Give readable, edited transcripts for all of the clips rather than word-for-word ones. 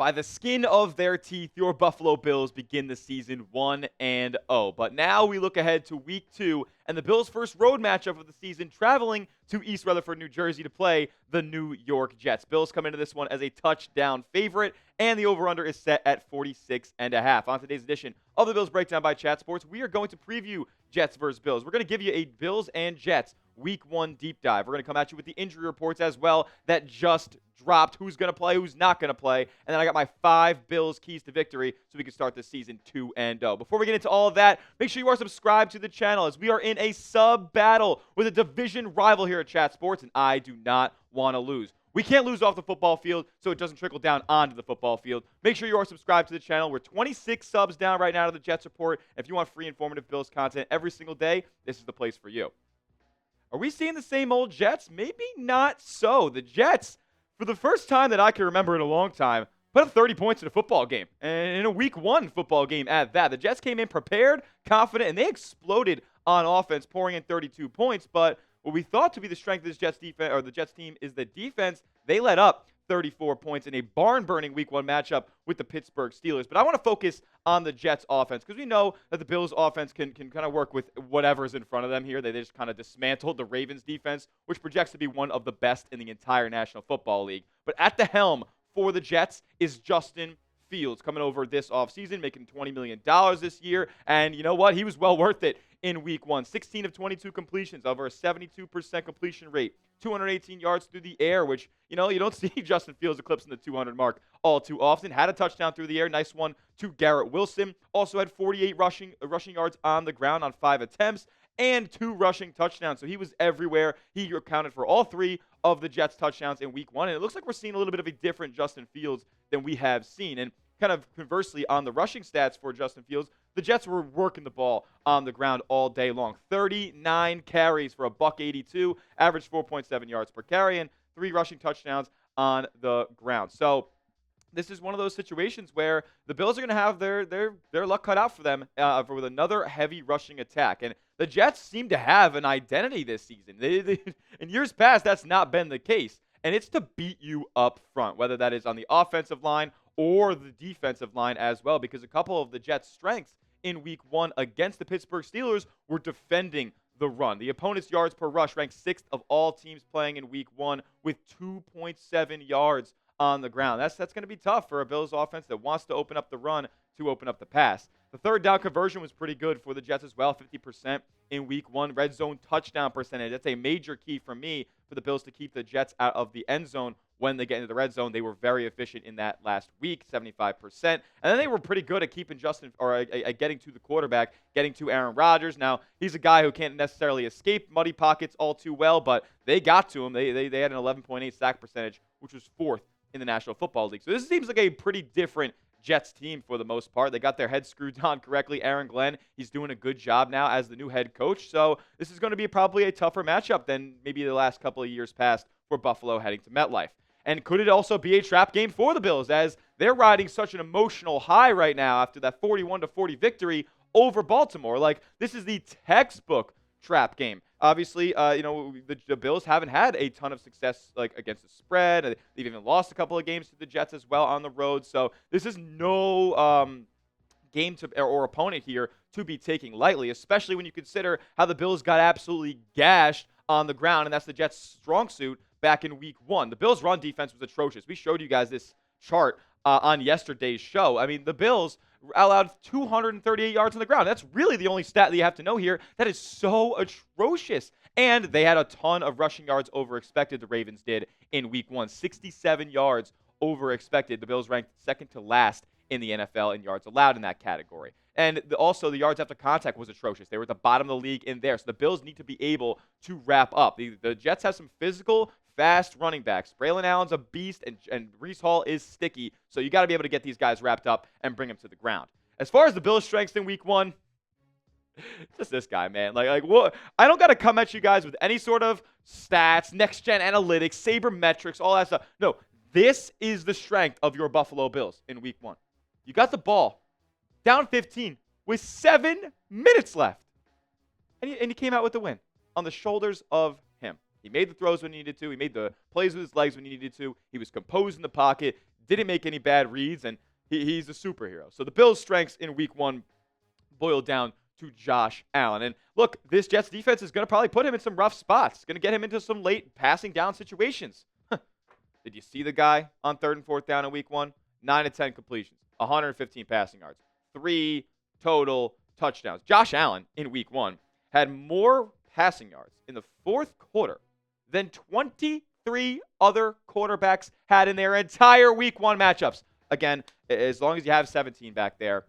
by the skin of their teeth, your Buffalo Bills begin the season 1-0. But now we look ahead to week 2 and the Bills' first road matchup of the season, traveling to East Rutherford, New Jersey to play the New York Jets. Bills come into this one as a touchdown favorite, and the over-under is set at 46.5. On today's edition of the Bills Breakdown by Chat Sports, we are going to preview Jets versus Bills. We're going to give you a Bills and Jets Week 1 deep dive. We're going to come at you with the injury reports as well that just dropped, who's going to play, who's not going to play, and then I got my 5 Bills keys to victory so we can start this season 2-0. Before we get into all of that, make sure you are subscribed to the channel as we are in a sub-battle with a division rival here at Chat Sports, and I do not want to lose. We can't lose off the football field, so it doesn't trickle down onto the football field. Make sure you are subscribed to the channel. We're 26 subs down right now to the Jets Report. If you want free, informative Bills content every single day, this is the place for you. Are we seeing the same old Jets? Maybe not so. The Jets, for the first time that I can remember in a long time, put up 30 points in a football game, and in a Week 1 football game at that. The Jets came in prepared, confident, and they exploded on offense, pouring in 32 points. But what we thought to be the strength of this Jets defense, or the Jets team, is the defense. They let up 34 points in a barn-burning Week 1 matchup with the Pittsburgh Steelers. But I want to focus on the Jets offense because we know that the Bills offense can kind of work with whatever's in front of them here. They just kind of dismantled the Ravens defense, which projects to be one of the best in the entire National Football League. But at the helm for the Jets is Justin Fields, coming over this offseason, making $20 million this year. And you know what? He was well worth it in Week 1. 16 of 22 completions, over a 72% completion rate, 218 yards through the air, which, you know, you don't see Justin Fields eclipsing the 200 mark all too often. Had a touchdown through the air. Nice one to Garrett Wilson. Also had 48 rushing yards on the ground on 5 attempts and 2 rushing touchdowns. So he was everywhere. He accounted for all 3 of the Jets' touchdowns in Week 1. And it looks like we're seeing a little bit of a different Justin Fields than we have seen. And kind of conversely, on the rushing stats for Justin Fields, the Jets were working the ball on the ground all day long. 39 carries for a $182, average 4.7 yards per carry, and 3 rushing touchdowns on the ground. So this is one of those situations where the Bills are going to have their luck cut out for them with another heavy rushing attack. And the Jets seem to have an identity this season. In years past, that's not been the case. And it's to beat you up front, whether that is on the offensive line or the defensive line as well, because a couple of the Jets' strengths in Week 1 against the Pittsburgh Steelers were defending the run. The opponent's yards per rush ranked 6th of all teams playing in Week 1 with 2.7 yards on the ground. That's going to be tough for a Bills offense that wants to open up the run to open up the pass. The third down conversion was pretty good for the Jets as well, 50% in Week 1. Red zone touchdown percentage, that's a major key for me for the Bills to keep the Jets out of the end zone when they get into the red zone. They were very efficient in that last week, 75%. And then they were pretty good at keeping getting to the quarterback, getting to Aaron Rodgers. Now, he's a guy who can't necessarily escape muddy pockets all too well, but they got to him. They had an 11.8 sack percentage, which was 4th in the National Football League. So this seems like a pretty different Jets team for the most part. They got their heads screwed on correctly. Aaron Glenn, he's doing a good job now as the new head coach. So this is going to be probably a tougher matchup than maybe the last couple of years past for Buffalo heading to MetLife. And could it also be a trap game for the Bills as they're riding such an emotional high right now after that 41-40 victory over Baltimore? Like, this is the textbook trap game. Obviously, the Bills haven't had a ton of success like against the spread. They've even lost a couple of games to the Jets as well on the road. So this is no game or opponent here to be taking lightly, especially when you consider how the Bills got absolutely gashed on the ground, and that's the Jets' strong suit back in Week 1. The Bills' run defense was atrocious. We showed you guys this chart on yesterday's show. I mean, the Bills allowed 238 yards on the ground. That's really the only stat that you have to know here. That is so atrocious. And they had a ton of rushing yards over expected. The Ravens did in Week 1. 67 yards over expected. The Bills ranked second to last in the NFL in yards allowed in that category. And also, the yards after contact was atrocious. They were at the bottom of the league in there. So the Bills need to be able to wrap up. The Jets have some physical, fast running backs. Braylon Allen's a beast, and Breece Hall is sticky. So you got to be able to get these guys wrapped up and bring them to the ground. As far as the Bills' strengths in Week 1, just this guy, man. Like what? I don't got to come at you guys with any sort of stats, next-gen analytics, sabermetrics, all that stuff. No, this is the strength of your Buffalo Bills in Week 1. You got the ball down 15 with 7 minutes left. And he came out with the win on the shoulders of him. He made the throws when he needed to. He made the plays with his legs when he needed to. He was composed in the pocket, didn't make any bad reads, and he's a superhero. So the Bills' strengths in week 1 boiled down to Josh Allen. And look, this Jets defense is going to probably put him in some rough spots. Going to get him into some late passing down situations. Did you see the guy on 3rd and 4th down in week 1? 9 to 10 completions, 115 passing yards, 3 total touchdowns. Josh Allen in week 1 had more passing yards in the 4th quarter than 23 other quarterbacks had in their entire week 1 matchups. Again, as long as you have 17 back there,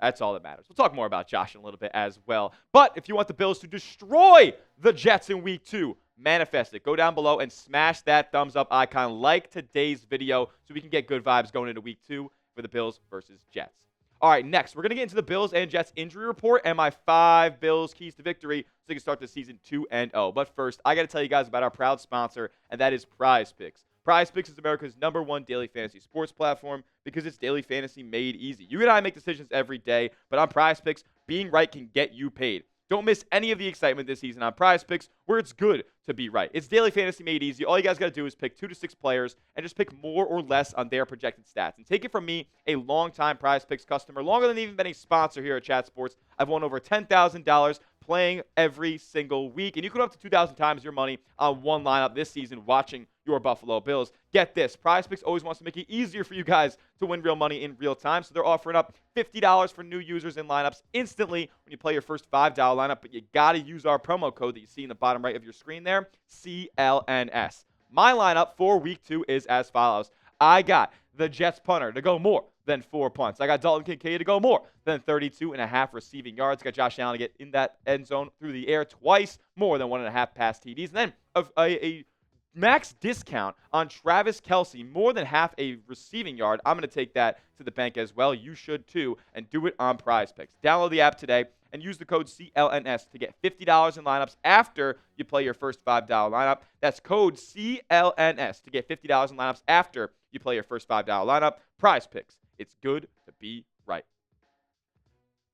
that's all that matters. We'll talk more about Josh in a little bit as well. But if you want the Bills to destroy the Jets in week 2, manifest it. Go down below and smash that thumbs up icon like today's video so we can get good vibes going into week 2 for the Bills versus Jets. All right, next, we're going to get into the Bills and Jets injury report and my 5 Bills keys to victory so we can start the season 2-0. But first, I got to tell you guys about our proud sponsor, and that is Prize Picks. Prize Picks is America's #1 daily fantasy sports platform because it's daily fantasy made easy. You and I make decisions every day, but on Prize Picks, being right can get you paid. Don't miss any of the excitement this season on Prize Picks, where it's good to be right. It's daily fantasy made easy. All you guys got to do is pick 2 to 6 players and just pick more or less on their projected stats. And take it from me, a longtime Prize Picks customer, longer than even been a sponsor here at Chat Sports. I've won over $10,000 playing every single week, and you can put up to 2,000 times your money on one lineup this season watching your Buffalo Bills. Get this, Prize Picks always wants to make it easier for you guys to win real money in real time, so they're offering up $50 for new users in lineups instantly when you play your first $5 lineup, but you got to use our promo code that you see in the bottom right of your screen there, CLNS. My lineup for week 2 is as follows. I got the Jets punter to go more than 4 punts. I got Dalton Kincaid to go more than 32.5 receiving yards. Got Josh Allen to get in that end zone through the air twice, more than 1.5 pass TDs. And then a max discount on Travis Kelce, more than half a receiving yard. I'm going to take that to the bank as well. You should too, and do it on Prize Picks. Download the app today and use the code CLNS to get $50 in lineups after you play your first $5 lineup. That's code CLNS to get $50 in lineups after you play your first $5 lineup. Prize Picks. It's good to be right.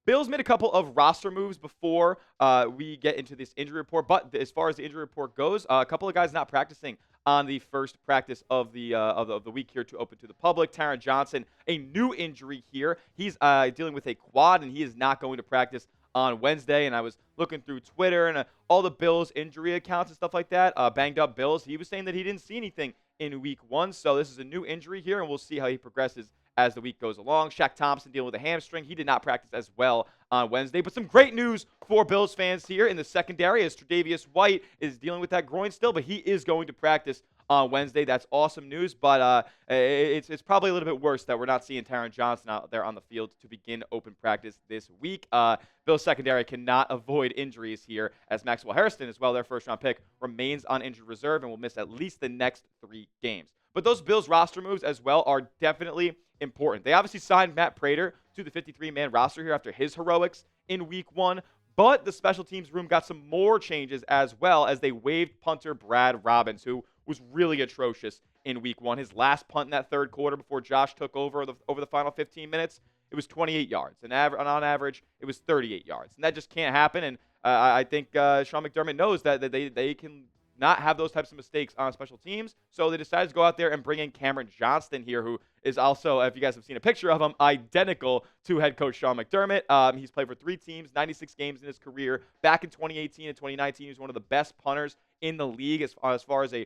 Bills made a couple of roster moves before we get into this injury report. But as far as the injury report goes, a couple of guys not practicing on the first practice of the week here to open to the public. Johnston, a new injury here. He's dealing with a quad, and he is not going to practice on Wednesday. And I was looking through Twitter and all the Bills injury accounts and stuff like that, banged up Bills. He was saying that he didn't see anything in week 1. So this is a new injury here, and we'll see how he progresses as the week goes along. Shaq Thompson dealing with a hamstring. He did not practice as well on Wednesday. But some great news for Bills fans here in the secondary as Tre'Davious White is dealing with that groin still, but he is going to practice on Wednesday. That's awesome news, but it's probably a little bit worse that we're not seeing Taron Johnston out there on the field to begin open practice this week. Bills secondary cannot avoid injuries here as Maxwell Harrison, as well, their first-round pick, remains on injured reserve and will miss at least the next 3 games. But those Bills roster moves as well are definitely important. They obviously signed Matt Prater to the 53-man roster here after his heroics in week 1, but the special teams room got some more changes as well as they waived punter Brad Robbins, who was really atrocious in week 1. His last punt in that 3rd quarter before Josh took over the final 15 minutes, it was 28 yards. And on average, it was 38 yards. And that just can't happen. And I think Sean McDermott knows that they can not have those types of mistakes on special teams. So they decided to go out there and bring in Cameron Johnston here, who is also, if you guys have seen a picture of him, identical to head coach Sean McDermott. He's played for 3 teams, 96 games in his career. Back in 2018 and 2019, he was one of the best punters in the league as far as a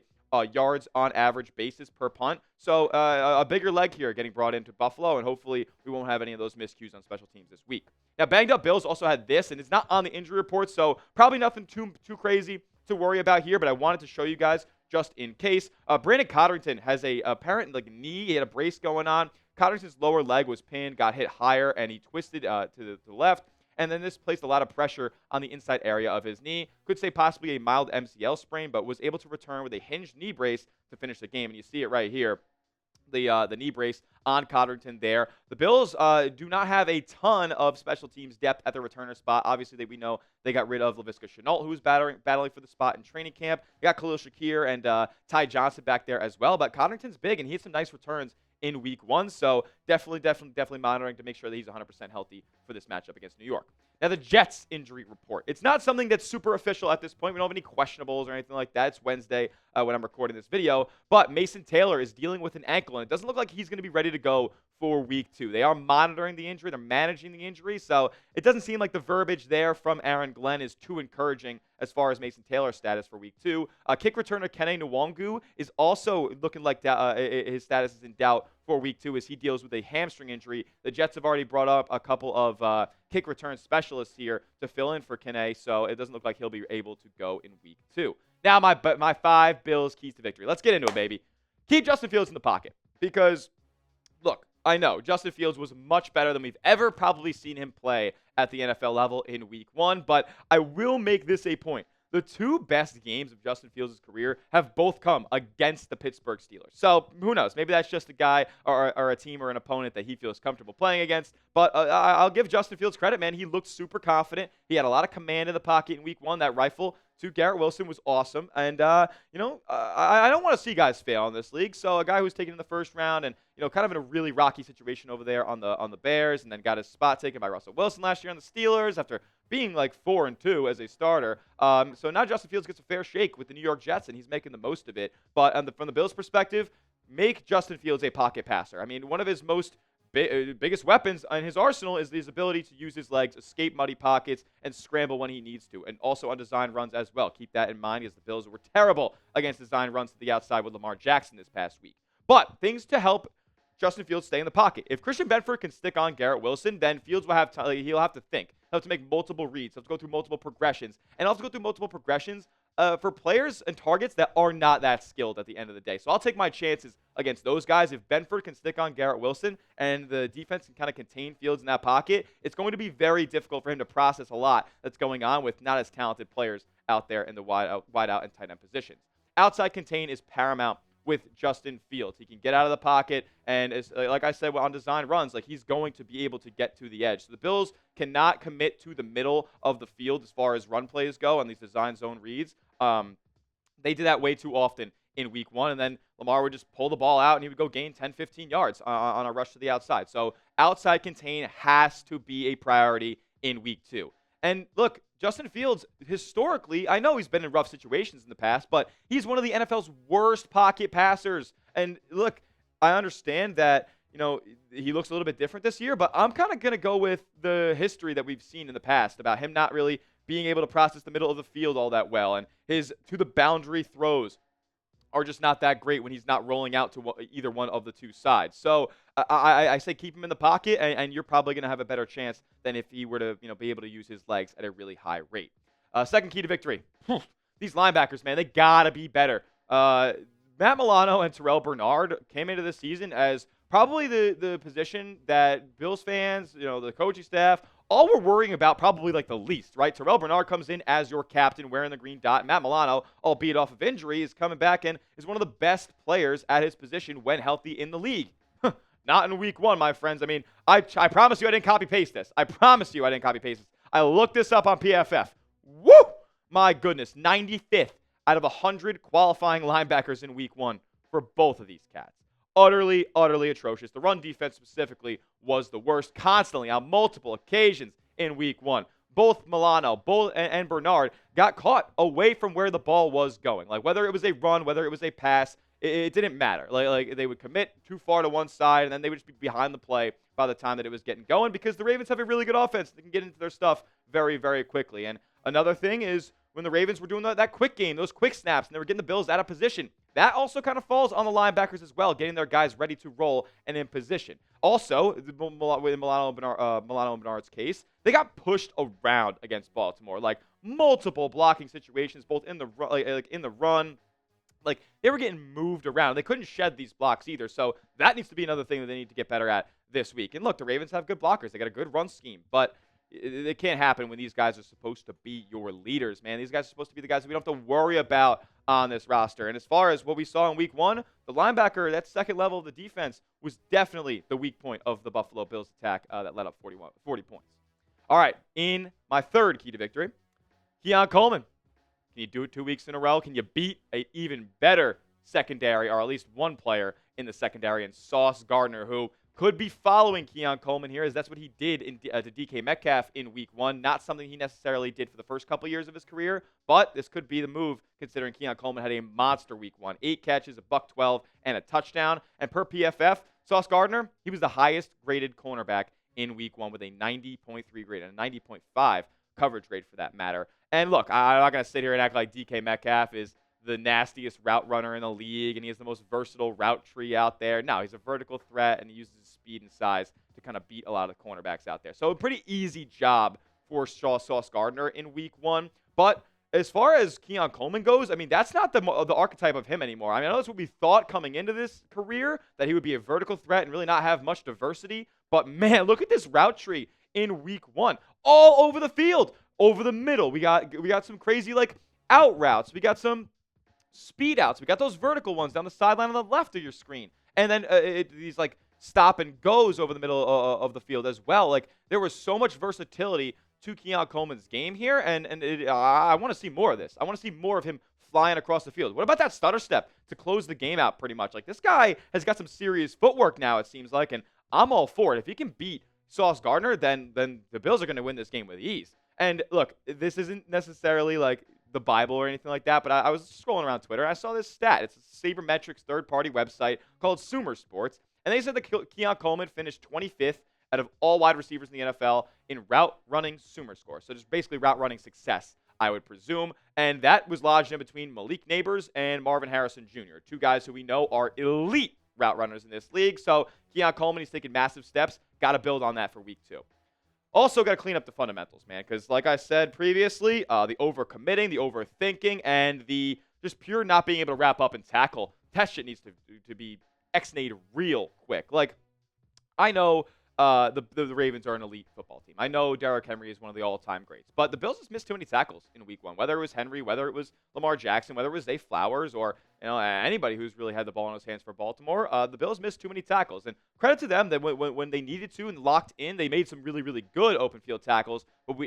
yards on average basis per punt. So a bigger leg here getting brought into Buffalo, and hopefully we won't have any of those miscues on special teams this week. Now, banged up Bills also had this, and it's not on the injury report, so probably nothing too crazy to worry about here, but I wanted to show you guys just in case. Brandon Codrington has a apparent knee. He had a brace going on. Codrington's lower leg was pinned, got hit higher, and he twisted to the left. And then this placed a lot of pressure on the inside area of his knee. Could say possibly a mild MCL sprain, but was able to return with a hinged knee brace to finish the game. And you see it right here. The knee brace on Codrington there. The Bills do not have a ton of special teams depth at the returner spot. Obviously, we know they got rid of Laviska Shenault, who was battling for the spot in training camp. They got Khalil Shakir and Ty Johnson back there as well. But Codrington's big, and he had some nice returns in week 1. So definitely monitoring to make sure that he's 100% healthy for this matchup against New York. Now, the Jets injury report. It's not something that's super official at this point. We don't have any questionables or anything like that. It's Wednesday when I'm recording this video. But Mason Taylor is dealing with an ankle, and it doesn't look like he's going to be ready to go for week 2. They are monitoring the injury. They're managing the injury. So it doesn't seem like the verbiage there from Aaron Glenn is too encouraging as far as Mason Taylor's status for week 2. Kick returner Kene Nwangu is also looking like his status is in doubt for week 2 as he deals with a hamstring injury. The Jets have already brought up a couple of kick return specialists here to fill in for Kene, so it doesn't look like he'll be able to go in week 2. Now, my 5 Bills keys to victory. Let's get into it, baby. Keep Justin Fields in the pocket because, look, I know Justin Fields was much better than we've ever probably seen him play at the NFL level in week 1, but I will make this a point. The 2 best games of Justin Fields' career have both come against the Pittsburgh Steelers. So who knows? Maybe that's just a guy or a team or an opponent that he feels comfortable playing against. But I'll give Justin Fields credit, man. He looked super confident. He had a lot of command in the pocket in week 1. That rifle to Garrett Wilson was awesome. And, I don't want to see guys fail in this league. So a guy who's taken in the first round and, kind of in a really rocky situation over there on the Bears and then got his spot taken by Russell Wilson last year on the Steelers after being like 4-2 as a starter. So now Justin Fields gets a fair shake with the New York Jets, and he's making the most of it. But from the Bills' perspective, make Justin Fields a pocket passer. I mean, one of his most biggest weapons in his arsenal is his ability to use his legs, escape muddy pockets, and scramble when he needs to, and also on design runs as well. Keep that in mind, as the Bills were terrible against design runs to the outside with Lamar Jackson this past week. But things to help Justin Fields stay in the pocket. If Christian Benford can stick on Garrett Wilson, then Fields will have he'll have to think. He'll have to make multiple reads. He'll have to go through multiple progressions. And he'll have to go through multiple progressions for players and targets that are not that skilled at the end of the day. So I'll take my chances against those guys. If Benford can stick on Garrett Wilson and the defense can kind of contain Fields in that pocket, it's going to be very difficult for him to process a lot that's going on with not as talented players out there in the wide out and tight end positions. Outside contain is paramount with Justin Fields. He can get out of the pocket, and like I said, on design runs, like he's going to be able to get to the edge. So the Bills cannot commit to the middle of the field as far as run plays go on these design zone reads. They did that way too often in week 1, and then Lamar would just pull the ball out, and he would go gain 10, 15 yards on a rush to the outside. So outside contain has to be a priority in week 2. And look, Justin Fields, historically, I know he's been in rough situations in the past, but he's one of the NFL's worst pocket passers. And look, I understand that, he looks a little bit different this year, but I'm kind of going to go with the history that we've seen in the past about him not really being able to process the middle of the field all that well. And his to-the-boundary throws are just not that great when he's not rolling out to either one of the two sides. So I say keep him in the pocket, and you're probably going to have a better chance than if he were to be able to use his legs at a really high rate. Second key to victory. These linebackers, man, they got to be better. Matt Milano and Terrell Bernard came into the season as probably the position that Bills fans, the coaching staff, all we're worrying about probably like the least, right? Terrell Bernard comes in as your captain wearing the green dot. Matt Milano, albeit off of injury, is coming back and is one of the best players at his position when healthy in the league. Not in week 1, my friends. I mean, I promise you I didn't copy-paste this. I promise you I didn't copy-paste this. I looked this up on PFF. Woo! My goodness, 95th out of 100 qualifying linebackers in week 1 for both of these cats. Utterly, utterly atrocious. The run defense specifically was the worst constantly on multiple occasions in week 1. Both Milano and Bernard got caught away from where the ball was going. Like whether it was a run, whether it was a pass, it didn't matter. Like they would commit too far to one side, and then they would just be behind the play by the time that it was getting going because the Ravens have a really good offense. They can get into their stuff very, very quickly. And another thing is when the Ravens were doing that quick game, those quick snaps, and they were getting the Bills out of position, that also kind of falls on the linebackers as well, getting their guys ready to roll and in position. Also, with Milano and Bernard's case, they got pushed around against Baltimore, like multiple blocking situations, both in the run. Like they were getting moved around. They couldn't shed these blocks either. So that needs to be another thing that they need to get better at this week. And look, the Ravens have good blockers. They got a good run scheme, but it can't happen when these guys are supposed to be your leaders, man. These guys are supposed to be the guys that we don't have to worry about on this roster. And as far as what we saw in week 1, the linebacker, that second level of the defense, was definitely the weak point of the Buffalo Bills attack that led up 40 points. All right, in my third key to victory, Keon Coleman. Can you do it 2 weeks in a row? Can you beat an even better secondary, or at least one player in the secondary, and Sauce Gardner, who could be following Keon Coleman here, as that's what he did to DK Metcalf in week 1. Not something he necessarily did for the first couple years of his career, but this could be the move considering Keon Coleman had a monster week 1. 8 catches, a $112, and a touchdown. And per PFF, Sauce Gardner, he was the highest graded cornerback in week 1 with a 90.3 grade and a 90.5 coverage grade for that matter. And look, I'm not going to sit here and act like DK Metcalf is the nastiest route runner in the league and he has the most versatile route tree out there. No, he's a vertical threat and he uses his speed and size to kind of beat a lot of the cornerbacks out there. So a pretty easy job for Sauce Gardner in week 1. But as far as Keon Coleman goes, I mean, that's not the archetype of him anymore. I mean, I know that's what we thought coming into this career, that he would be a vertical threat and really not have much diversity. But, man, look at this route tree in week 1. All over the field, over the middle. We got some crazy, like, out routes. We got some speed outs. We got those vertical ones down the sideline on the left of your screen. And then these, like, stop and goes over the middle of the field as well. Like, there was so much versatility to Keon Coleman's game here, and I want to see more of this. I want to see more of him flying across the field. What about that stutter step to close the game out pretty much? Like, this guy has got some serious footwork now, it seems like, and I'm all for it. If he can beat Sauce Gardner, then the Bills are going to win this game with ease. And, look, this isn't necessarily, like, the Bible or anything like that, but I was scrolling around Twitter, and I saw this stat. It's a Sabermetrics third-party website called Sumer Sports, and they said that Keon Coleman finished 25th out of all wide receivers in the NFL in route running Sumer score. So just basically route running success, I would presume. And that was lodged in between Malik Neighbors and Marvin Harrison Jr., 2 guys who we know are elite route runners in this league. So Keon Coleman, he's taking massive steps. Got to build on that for week 2. Also got to clean up the fundamentals, man, because like I said previously, the overcommitting, the overthinking, and the just pure not being able to wrap up and tackle, that shit needs to be ex-nate real quick. Like, I know the Ravens are an elite football team. I know Derrick Henry is one of the all-time greats. But the Bills just missed too many tackles in week 1. Whether it was Henry, whether it was Lamar Jackson, whether it was Zay Flowers, or anybody who's really had the ball in his hands for Baltimore, the Bills missed too many tackles. And credit to them that when they needed to and locked in, they made some really, really good open field tackles. But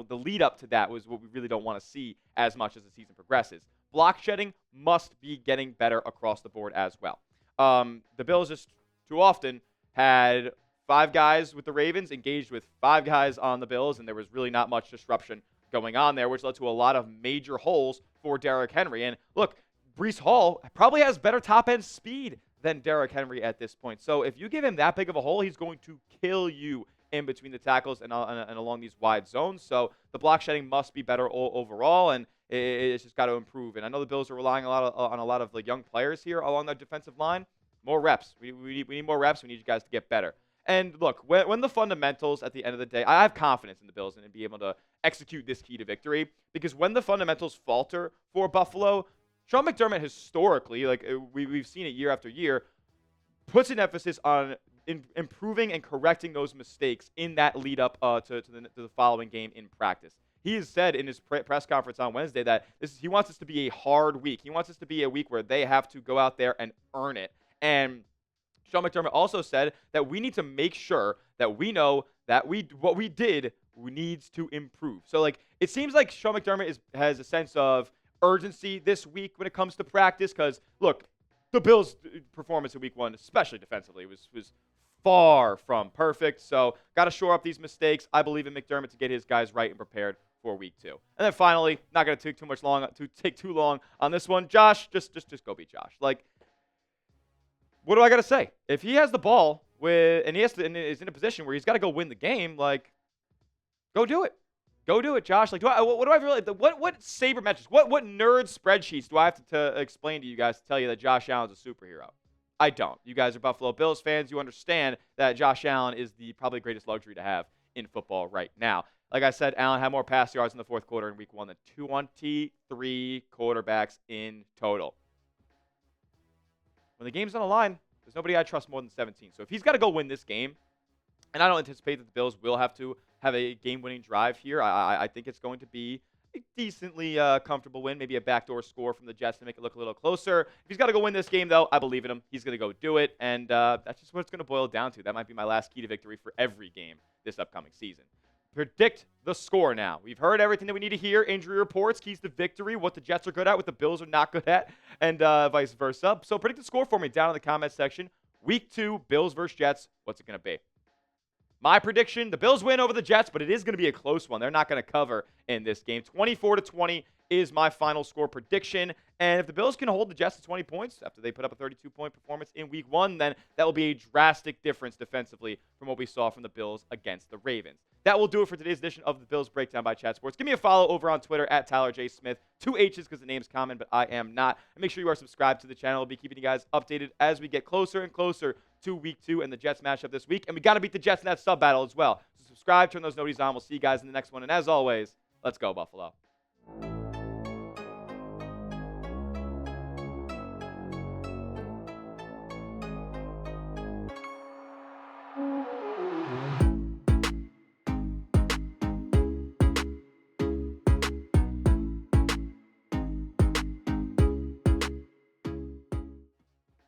the lead up to that was what we really don't want to see as much as the season progresses. Block shedding must be getting better across the board as well. The Bills just too often had 5 guys with the Ravens engaged with 5 guys on the Bills, and there was really not much disruption going on there, which led to a lot of major holes for Derrick Henry. And look, Breece Hall probably has better top-end speed than Derrick Henry at this point. So if you give him that big of a hole, he's going to kill you in between the tackles and along these wide zones. So the block shedding must be better overall, and it's just got to improve. And I know the Bills are relying on a lot of the young players here along the defensive line. More reps. We need more reps. We need you guys to get better. And look, when the fundamentals at the end of the day, I have confidence in the Bills and be able to execute this key to victory, because when the fundamentals falter for Buffalo, Sean McDermott historically, like we've seen it year after year, puts an emphasis on improving and correcting those mistakes in that lead up to the following game in practice. He has said in his press conference on Wednesday that he wants this to be a hard week. He wants this to be a week where they have to go out there and earn it. And Sean McDermott also said that we need to make sure that we know that what we did needs to improve. So, like, it seems like Sean McDermott has a sense of urgency this week when it comes to practice, because, look, the Bills' performance in week 1, especially defensively, was far from perfect. So, got to shore up these mistakes. I believe in McDermott to get his guys right and prepared for week 2. And then finally, not going to take too long on this one. Josh, just go beat Josh. Like, what do I got to say? If he has the ball and is in a position where he's got to go win the game, like, go do it. Go do it, Josh. Like, what do I really? What sabermetrics? What nerd spreadsheets do I have to explain to you guys to tell you that Josh Allen's a superhero? I don't. You guys are Buffalo Bills fans. You understand that Josh Allen is the probably greatest luxury to have in football right now. Like I said, Allen had more pass yards in the fourth quarter in week 1 than 23 quarterbacks in total. When the game's on the line, there's nobody I trust more than 17. So if he's got to go win this game, and I don't anticipate that the Bills will have to have a game-winning drive here. I think it's going to be a decently comfortable win, maybe a backdoor score from the Jets to make it look a little closer. If he's got to go win this game, though, I believe in him. He's going to go do it, and that's just what it's going to boil down to. That might be my last key to victory for every game this upcoming season. Predict the score now. We've heard everything that we need to hear. Injury reports, keys to victory, what the Jets are good at, what the Bills are not good at, and vice versa. So predict the score for me down in the comment section. Week 2, Bills versus Jets. What's it going to be? My prediction, the Bills win over the Jets, but it is going to be a close one. They're not going to cover in this game. 24-20 is my final score prediction. And if the Bills can hold the Jets to 20 points after they put up a 32-point performance in Week 1, then that will be a drastic difference defensively from what we saw from the Bills against the Ravens. That will do it for today's edition of the Bills Breakdown by Chat Sports. Give me a follow over on Twitter at Tyler J. Smith. 2 H's because the name's common, but I am not. And make sure you are subscribed to the channel. I'll be keeping you guys updated as we get closer and closer to Week 2 and the Jets matchup this week. And we got to beat the Jets in that sub battle as well. So subscribe, turn those noties on. We'll see you guys in the next one. And as always, let's go, Buffalo.